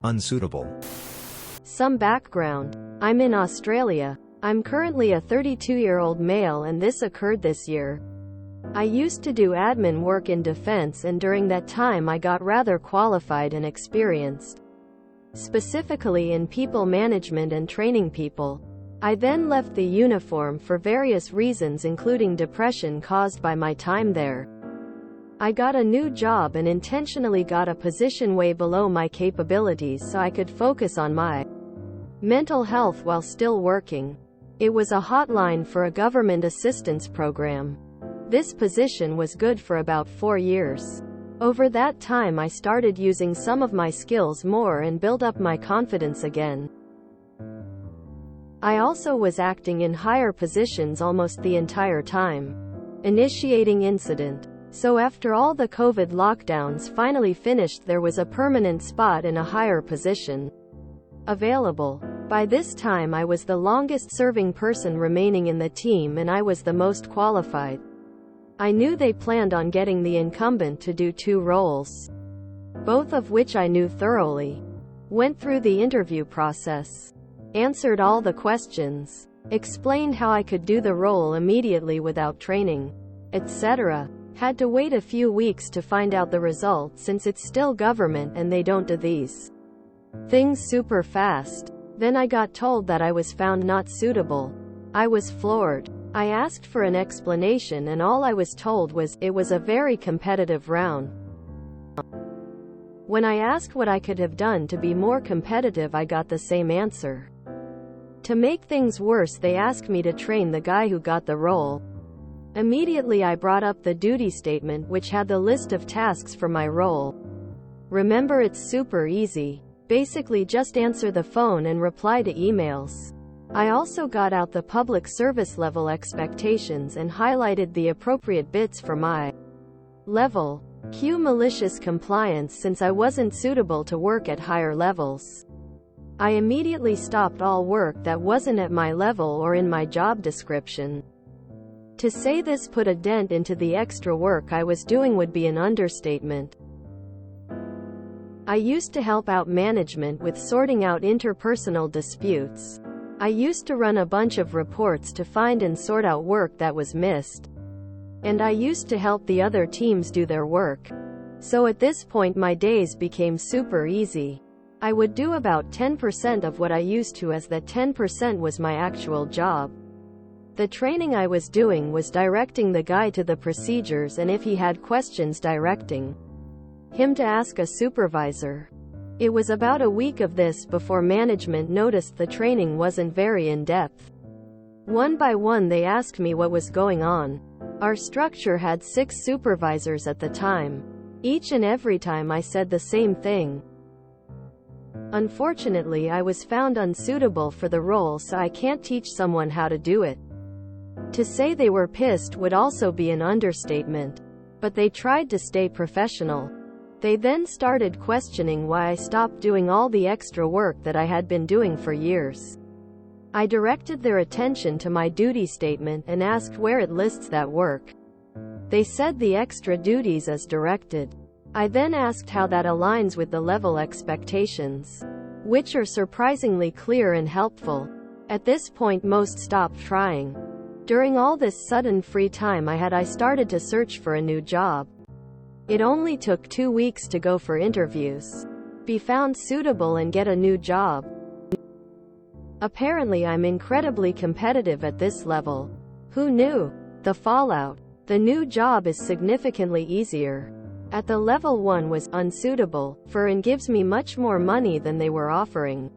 Unsuitable. Some background. I'm in Australia. I'm currently a 32-year-old male and this occurred this year. I used to do admin work in defense and during that time I got rather qualified and experienced. Specifically in people management and training people. I then left the uniform for various reasons including depression caused by my time there. I got a new job and intentionally got a position way below my capabilities so I could focus on my mental health while still working. It was a hotline for a government assistance program. This position was good for about 4 years. Over that time I started using some of my skills more and built up my confidence again. I also was acting in higher positions almost the entire time. Initiating incident. So after all the COVID lockdowns finally finished, there was a permanent spot in a higher position available. By this time I was the longest serving person remaining in the team and I was the most qualified. I knew they planned on getting the incumbent to do 2 roles, both of which I knew thoroughly. Went through the interview process, answered all the questions, explained how I could do the role immediately without training, etc. Had to wait a few weeks to find out the result since it's still government and they don't do these things super fast. Then I got told that I was found not suitable. I was floored. I asked for an explanation and all I was told was, it was a very competitive round. When I asked what I could have done to be more competitive, I got the same answer. To make things worse, they asked me to train the guy who got the role. Immediately I brought up the duty statement which had the list of tasks for my role. Remember, it's super easy. Basically just answer the phone and reply to emails. I also got out the public service level expectations and highlighted the appropriate bits for my level. Cue malicious compliance since I wasn't suitable to work at higher levels. I immediately stopped all work that wasn't at my level or in my job description. To say this put a dent into the extra work I was doing would be an understatement. I used to help out management with sorting out interpersonal disputes. I used to run a bunch of reports to find and sort out work that was missed. And I used to help the other teams do their work. So at this point my days became super easy. I would do about 10% of what I used to, as that 10% was my actual job. The training I was doing was directing the guy to the procedures and if he had questions directing him to ask a supervisor. It was about a week of this before management noticed the training wasn't very in-depth. One by one they asked me what was going on. Our structure had 6 supervisors at the time. Each and every time I said the same thing. Unfortunately, I was found unsuitable for the role, so I can't teach someone how to do it. To say they were pissed would also be an understatement. But they tried to stay professional. They then started questioning why I stopped doing all the extra work that I had been doing for years. I directed their attention to my duty statement and asked where it lists that work. They said the extra duties as directed. I then asked how that aligns with the level expectations, which are surprisingly clear and helpful. At this point most stopped trying. During all this sudden free time I started to search for a new job. It only took 2 weeks to go for interviews, be found suitable and get a new job. Apparently I'm incredibly competitive at this level. Who knew? The fallout. The new job is significantly easier. At the level 1 was unsuitable for and gives me much more money than they were offering.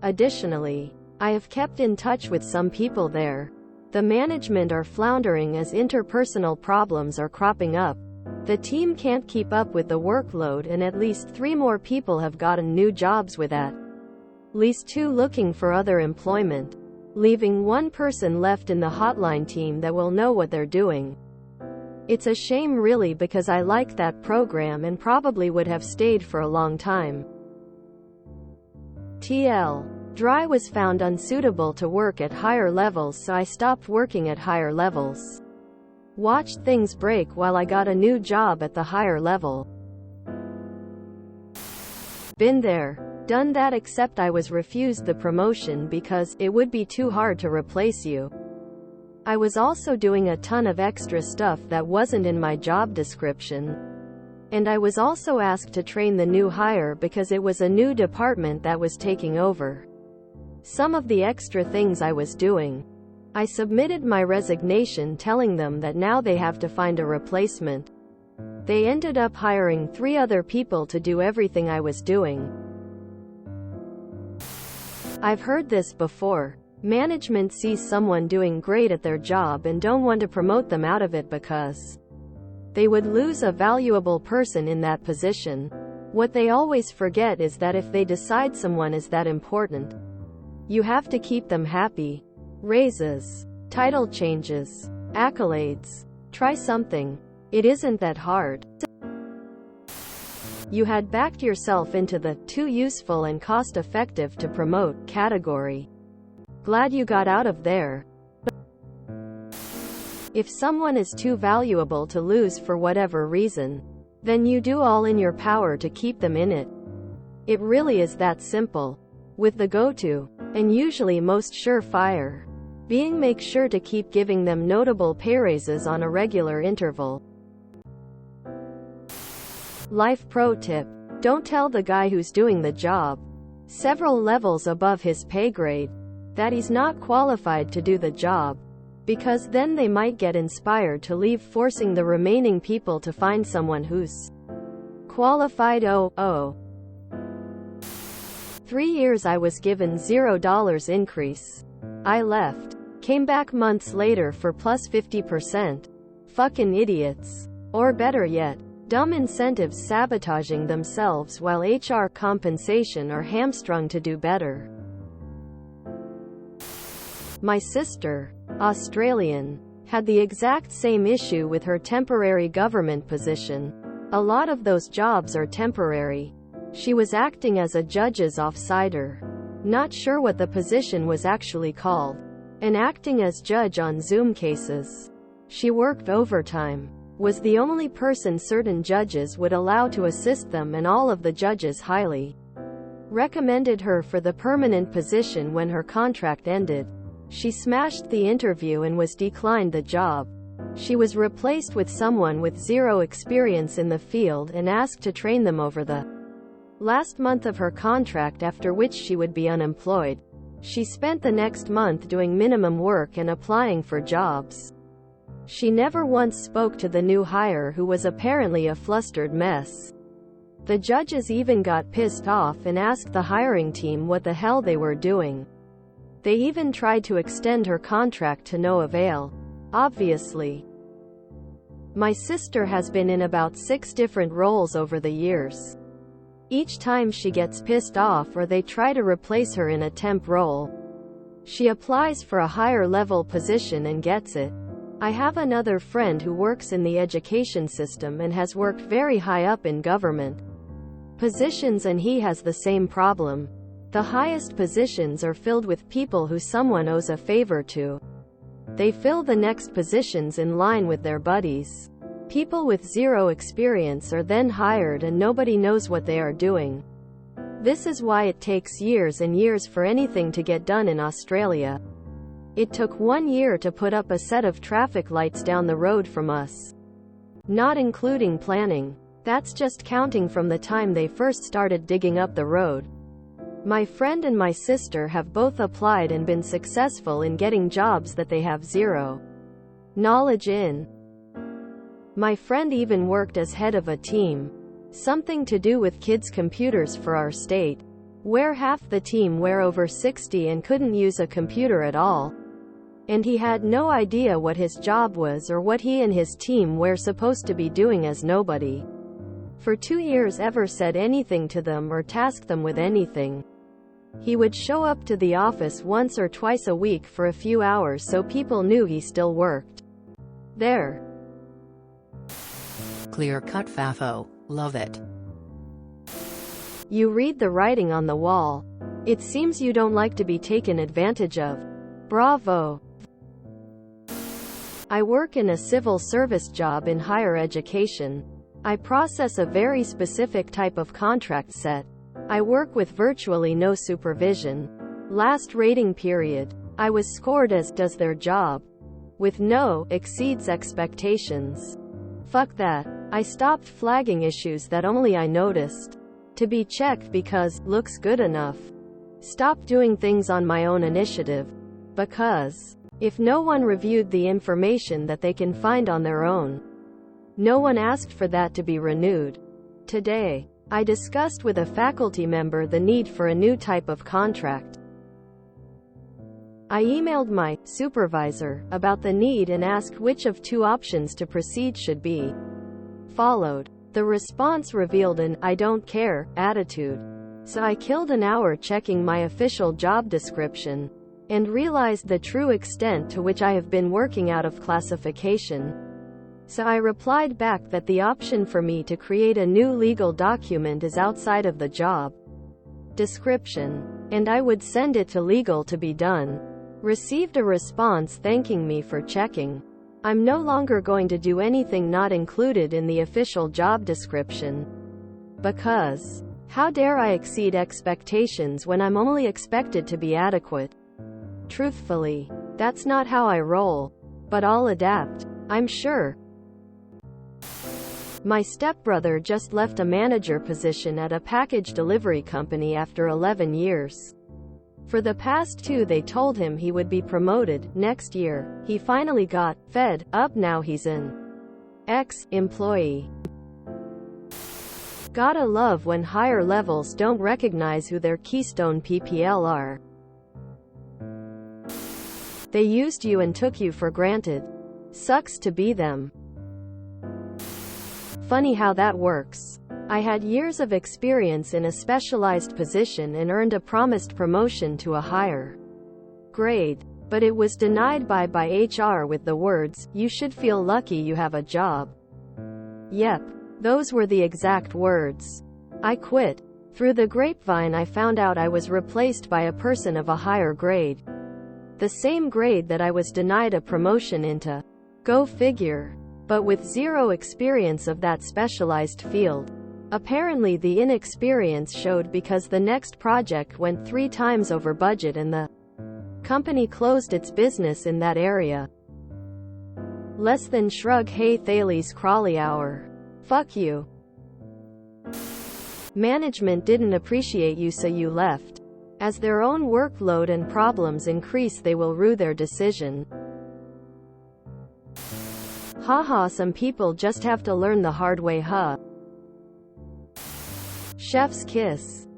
Additionally, I have kept in touch with some people there. The management are floundering as interpersonal problems are cropping up. The team can't keep up with the workload and at least 3 more people have gotten new jobs with at least 2 looking for other employment, leaving 1 person left in the hotline team that will know what they're doing. It's a shame really, because I liked that program and probably would have stayed for a long time. TL. Dry was found unsuitable to work at higher levels, so I stopped working at higher levels. Watched things break while I got a new job at the higher level. Been there. done that, except I was refused the promotion because it would be too hard to replace you. I was also doing a ton of extra stuff that wasn't in my job description. And I was also asked to train the new hire because it was a new department that was taking over. Some of the extra things I was doing. I submitted my resignation telling them that now they have to find a replacement. They ended up hiring 3 other people to do everything I was doing. I've heard this before. Management sees someone doing great at their job and don't want to promote them out of it because they would lose a valuable person in that position. What they always forget is that if they decide someone is that important, you have to keep them happy. Raises, title changes, accolades. Try something. It isn't that hard. You had backed yourself into the too useful and cost-effective to promote category. Glad you got out of there. If someone is too valuable to lose for whatever reason, then you do all in your power to keep them in it. It really is that simple. With the go-to, and usually most surefire, being, make sure to keep giving them notable pay raises on a regular interval. Life pro tip. Don't tell the guy who's doing the job, several levels above his pay grade, that he's not qualified to do the job, because then they might get inspired to leave, forcing the remaining people to find someone who's qualified. 3 years I was given $0 increase. I left. Came back months later for plus 50%. Fucking idiots. Or better yet, dumb incentives sabotaging themselves while HR compensation are hamstrung to do better. My sister, Australian, had the exact same issue with her temporary government position. A lot of those jobs are temporary. She was acting as a judge's offsider. Not sure what the position was actually called. And acting as judge on Zoom cases. She worked overtime. Was the only person certain judges would allow to assist them, and all of the judges highly recommended her for the permanent position. When her contract ended, she smashed the interview and was declined the job. She was replaced with someone with 0 experience in the field and asked to train them over the last month of her contract, after which she would be unemployed. She spent the next month doing minimum work and applying for jobs. She never once spoke to the new hire, who was apparently a flustered mess. The judges even got pissed off and asked the hiring team what the hell they were doing. They even tried to extend her contract to no avail. Obviously. My sister has been in about 6 different roles over the years. Each time she gets pissed off or they try to replace her in a temp role, she applies for a higher level position and gets it. I have another friend who works in the education system and has worked very high up in government positions, and he has the same problem. The highest positions are filled with people who someone owes a favor to. They fill the next positions in line with their buddies. People with 0 experience are then hired and nobody knows what they are doing. This is why it takes years and years for anything to get done in Australia. It took 1 year to put up a set of traffic lights down the road from us. Not including planning. That's just counting from the time they first started digging up the road. My friend and my sister have both applied and been successful in getting jobs that they have 0 knowledge in. My friend even worked as head of a team, something to do with kids' computers for our state, where half the team were over 60 and couldn't use a computer at all. And he had no idea what his job was or what he and his team were supposed to be doing, as nobody for 2 years ever said anything to them or tasked them with anything. He would show up to the office once or twice a week for a few hours so people knew he still worked there. Clear-cut fafo, love it. You read the writing on the wall. It seems you don't like to be taken advantage of. Bravo. I work in a civil service job in higher education. I process a very specific type of contract set. I work with virtually no supervision. Last rating period. I was scored as does their job. With no exceeds expectations. Fuck that. I stopped flagging issues that only I noticed to be checked because looks good enough. Stop doing things on my own initiative. Because if no one reviewed the information that they can find on their own, no one asked for that to be renewed. Today, I discussed with a faculty member the need for a new type of contract. I emailed my supervisor about the need and asked which of two options to proceed should be followed. The response revealed an "I don't care" attitude. So I killed an hour checking my official job description and realized the true extent to which I have been working out of classification. So I replied back that the option for me to create a new legal document is outside of the job description, and I would send it to legal to be done. Received a response thanking me for checking. I'm no longer going to do anything not included in the official job description. Because how dare I exceed expectations when I'm only expected to be adequate? Truthfully, that's not how I roll. But I'll adapt, I'm sure. My stepbrother just left a manager position at a package delivery company after 11 years. For the past 2 they told him he would be promoted next year. He finally got fed up. Now he's an ex-employee. Gotta love when higher levels don't recognize who their keystone PPL are. They used you and took you for granted. Sucks to be them. Funny how that works. I had years of experience in a specialized position and earned a promised promotion to a higher grade. But it was denied by HR with the words, "You should feel lucky you have a job." Yep, those were the exact words. I quit. Through the grapevine I found out I was replaced by a person of a higher grade. The same grade that I was denied a promotion into. Go figure. But with zero experience of that specialized field. Apparently the inexperience showed because the next project went 3 times over budget and the company closed its business in that area. Less than shrug. Hey Thales Crawley hour. Fuck you. Management didn't appreciate you so you left. As their own workload and problems increase they will rue their decision. Haha, some people just have to learn the hard way, huh? Chef's kiss.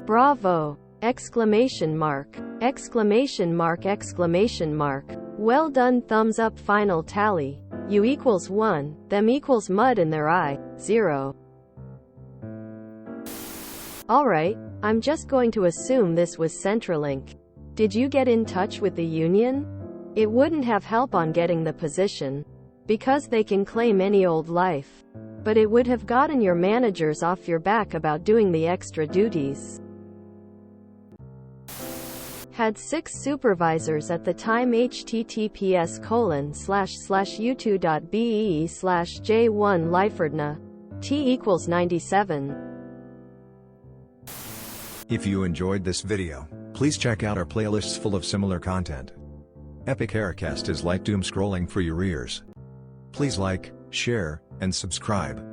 Bravo! Exclamation mark. Exclamation mark. Exclamation mark. Well done. Thumbs up. Final tally. You equals 1, them equals mud in their eye, 0. Alright, I'm just going to assume this was Centrelink. Did you get in touch with the union? It wouldn't have help on getting the position. Because they can claim any old life. But it would have gotten your managers off your back about doing the extra duties. Had 6 supervisors at the time. https://u2.be/j1liferdna. T equals 97. If you enjoyed this video, please check out our playlists full of similar content. Epic Aircast is like doom scrolling for your ears. Please like, share, and subscribe.